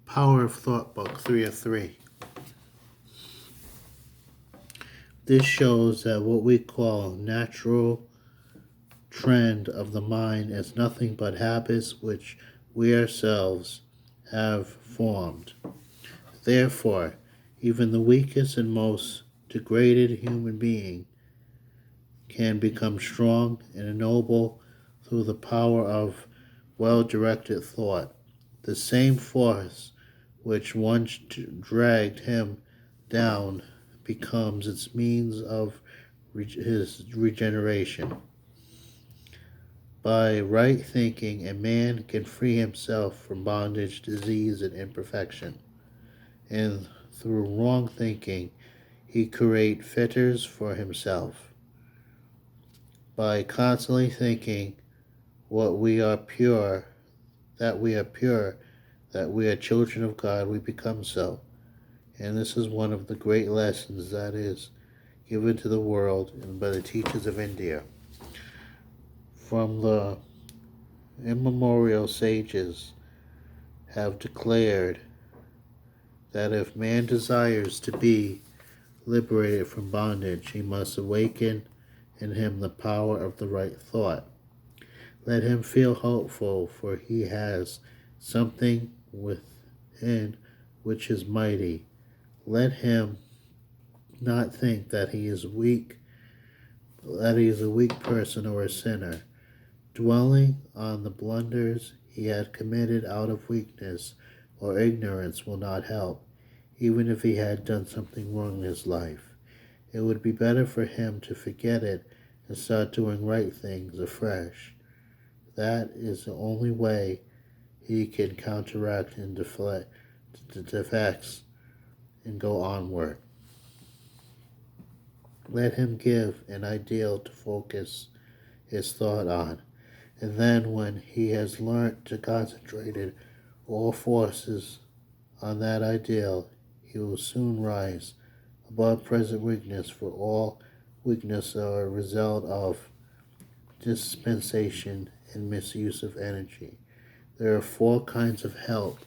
Power of Thought Book 3 of 3. This shows that what we call natural trend of the mind is nothing but habits which we ourselves have formed. Therefore, even the weakest and most degraded human being can become strong and noble through the power of well-directed thought. The same force which once dragged him down becomes its means of his regeneration. By right thinking, a man can free himself from bondage, disease, and imperfection. And through wrong thinking, he creates fetters for himself. By constantly thinking what we are pure, that we are pure, that we are children of God, we become so. And this is one of the great lessons that is given to the world and by the teachers of India. From the immemorial sages have declared that if man desires to be liberated from bondage, he must awaken in him the power of the right thought. Let him feel hopeful, for he has something within which is mighty. Let him not think that he is weak, that he is a weak person or a sinner. Dwelling on the blunders he had committed out of weakness or ignorance will not help, even if he had done something wrong in his life. It would be better for him to forget it and start doing right things afresh. That is the only way he can counteract and deflect the defects and go onward. Let him give an ideal to focus his thought on, and then when he has learnt to concentrate all forces on that ideal, he will soon rise above present weakness, for all weakness are a result of dispensation and misuse of energy. There are 4 kinds of help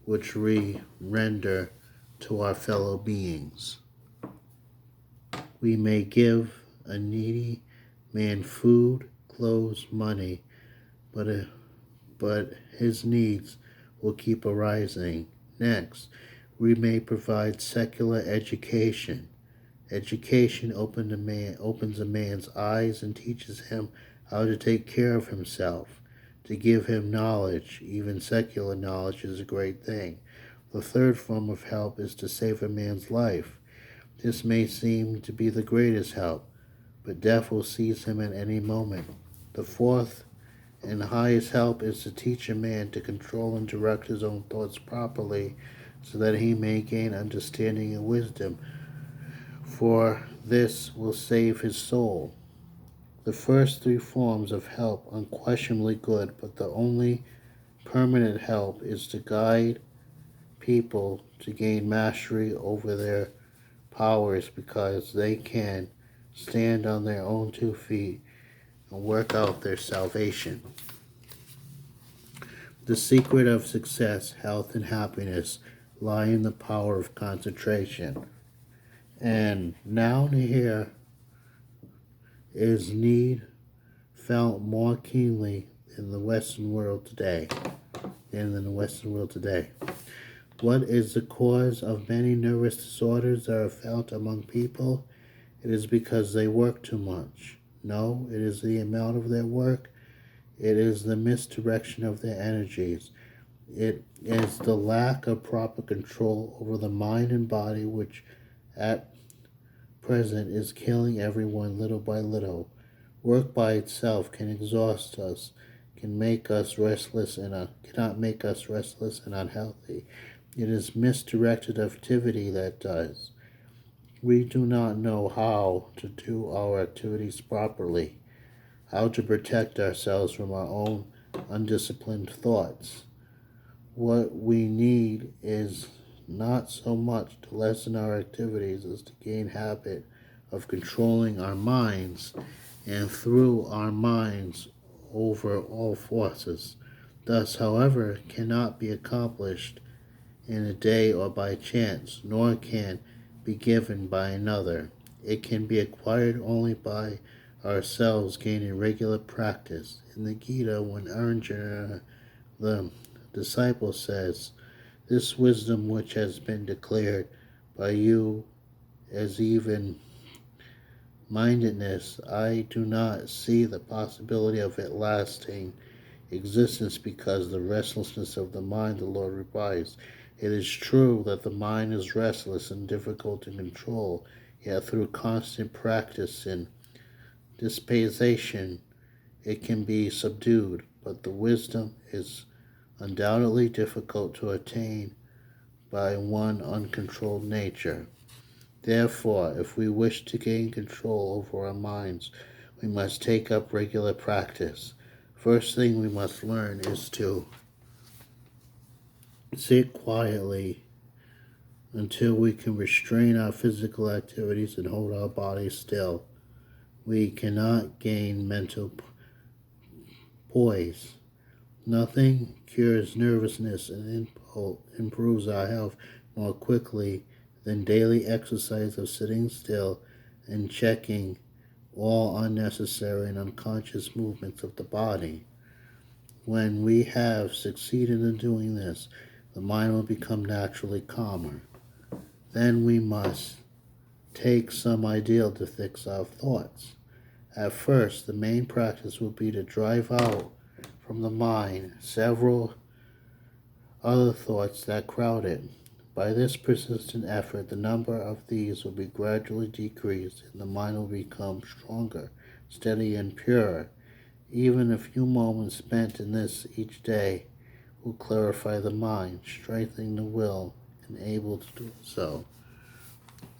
which we render to our fellow beings. We may give a needy man food, clothes, money, but his needs will keep arising. Next, we may provide secular education. Education opens a man's eyes and teaches him how to take care of himself, to give him knowledge. Even secular knowledge is a great thing. The third form of help is to save a man's life. This may seem to be the greatest help, but death will seize him at any moment. The fourth and highest help is to teach a man to control and direct his own thoughts properly, so that he may gain understanding and wisdom, for this will save his soul. The first 3 forms of help are unquestionably good, but the only permanent help is to guide people to gain mastery over their powers, because they can stand on their own 2 feet and work out their salvation. The secret of success, health, and happiness lie in the power of concentration. And now here is need felt more keenly in the Western world today. What is the cause of many nervous disorders that are felt among people? It is because they work too much. No, it is the amount of their work. It is the misdirection of their energies. It is the lack of proper control over the mind and body, which at present is killing everyone little by little. Work by itself can exhaust us, cannot make us restless and unhealthy. It is misdirected activity that does. We do not know how to do our activities properly, how to protect ourselves from our own undisciplined thoughts. What we need is not so much to lessen our activities as to gain habit of controlling our minds, and through our minds over all forces. Thus, however, cannot be accomplished in a day or by chance, nor can be given by another. It can be acquired only by ourselves gaining regular practice. In the Gita, when Arjuna, the disciple, says, "This wisdom which has been declared by you as even mindedness, I do not see the possibility of it lasting existence because the restlessness of the mind," the Lord replies. "It is true that the mind is restless and difficult to control, yet through constant practice and disposition it can be subdued, but the wisdom is undoubtedly difficult to attain by one uncontrolled nature. Therefore, if we wish to gain control over our minds, we must take up regular practice. First thing we must learn is to sit quietly until we can restrain our physical activities and hold our bodies still. We cannot gain mental poise. Nothing cures nervousness and improves our health more quickly than daily exercise of sitting still and checking all unnecessary and unconscious movements of the body. When we have succeeded in doing this, the mind will become naturally calmer. Then we must take some ideal to fix our thoughts. At first, the main practice will be to drive out from the mind several other thoughts that crowd it. By this persistent effort, the number of these will be gradually decreased and the mind will become stronger, steady, and pure. Even a few moments spent in this each day will clarify the mind, strengthening the will, and able to do so.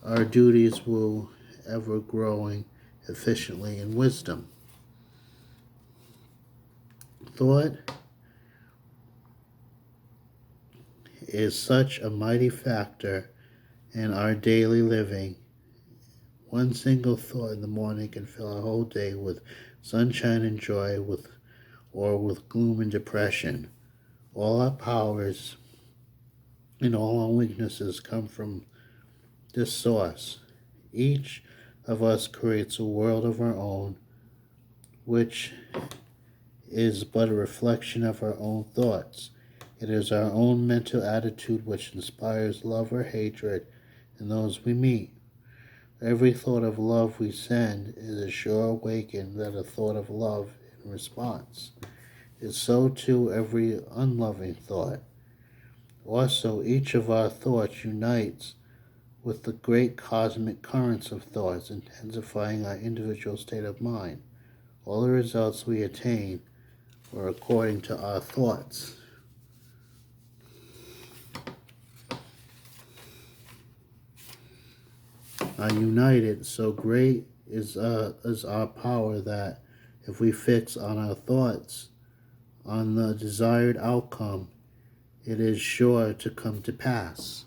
Our duties will ever growing efficiently in wisdom. Thought is such a mighty factor in our daily living. One single thought in the morning can fill a whole day with sunshine and joy, or with gloom and depression. All our powers and all our weaknesses come from this source. Each of us creates a world of our own, which is but a reflection of our own thoughts. It is our own mental attitude which inspires love or hatred in those we meet. Every thought of love we send is a sure awakening that a thought of love in response. It's so too every unloving thought. Also, each of our thoughts unites with the great cosmic currents of thoughts, intensifying our individual state of mind. All the results we attain are according to our thoughts. Are united, so great is our power that if we fix on our thoughts on the desired outcome, it is sure to come to pass.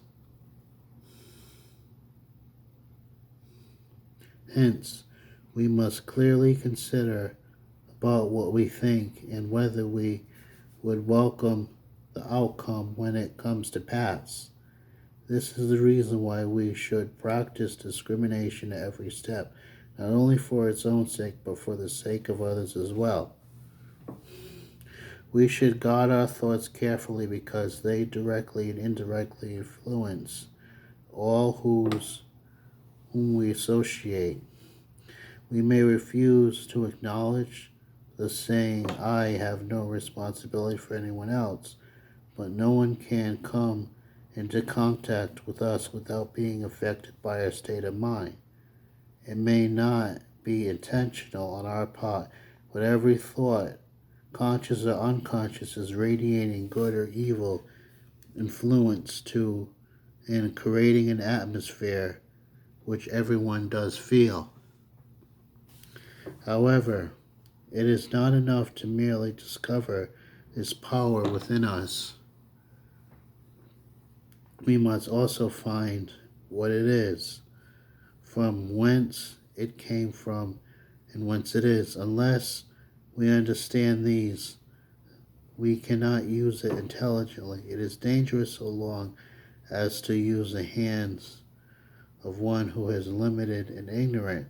Hence, we must clearly consider about what we think and whether we would welcome the outcome when it comes to pass. This is the reason why we should practice discrimination at every step, not only for its own sake, but for the sake of others as well. We should guard our thoughts carefully because they directly and indirectly influence all whom we associate. We may refuse to acknowledge the saying, "I have no responsibility for anyone else," but no one can come into contact with us without being affected by our state of mind. It may not be intentional on our part, but every thought, conscious or unconscious, is radiating good or evil influence to and creating an atmosphere which everyone does feel. However, it is not enough to merely discover this power within us. We must also find what it is, from whence it came from, and whence it is. Unless we understand these, we cannot use it intelligently. It is dangerous so long as to use the hands of one who is limited and ignorant,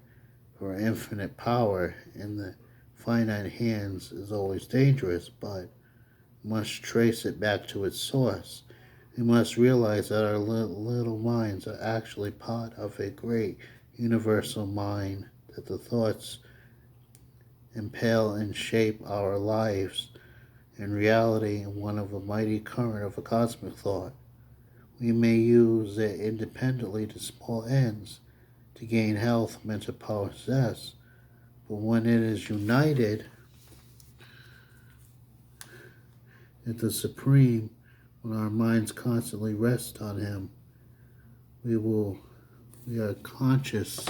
for infinite power in the finite hands is always dangerous, but must trace it back to its source. We must realize that our little minds are actually part of a great universal mind, that the thoughts impel and shape our lives in reality in one of a mighty current of a cosmic thought. We may use it independently to small ends, to gain health, mental power, success, but when it is united at the Supreme, when our minds constantly rest on Him, we are conscious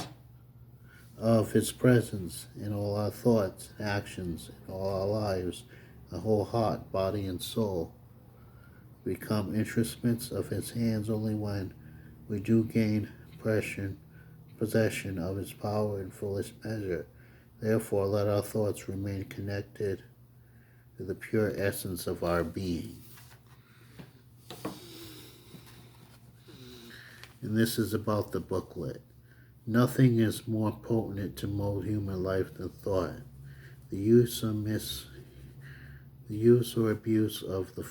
of His presence in all our thoughts and actions, in all our lives, the whole heart, body, and soul. We become instruments of His hands only when we do gain possession of His power in fullest measure. Therefore, let our thoughts remain connected to the pure essence of our being. And this is about the booklet. Nothing is more potent to mold human life than thought. The use or abuse of the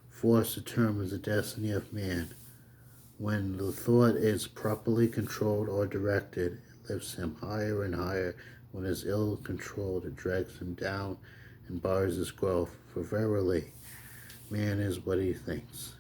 force determines the destiny of man. When the thought is properly controlled or directed, it lifts him higher and higher. When it is ill controlled, it drags him down and bars his growth. For verily, man is what he thinks.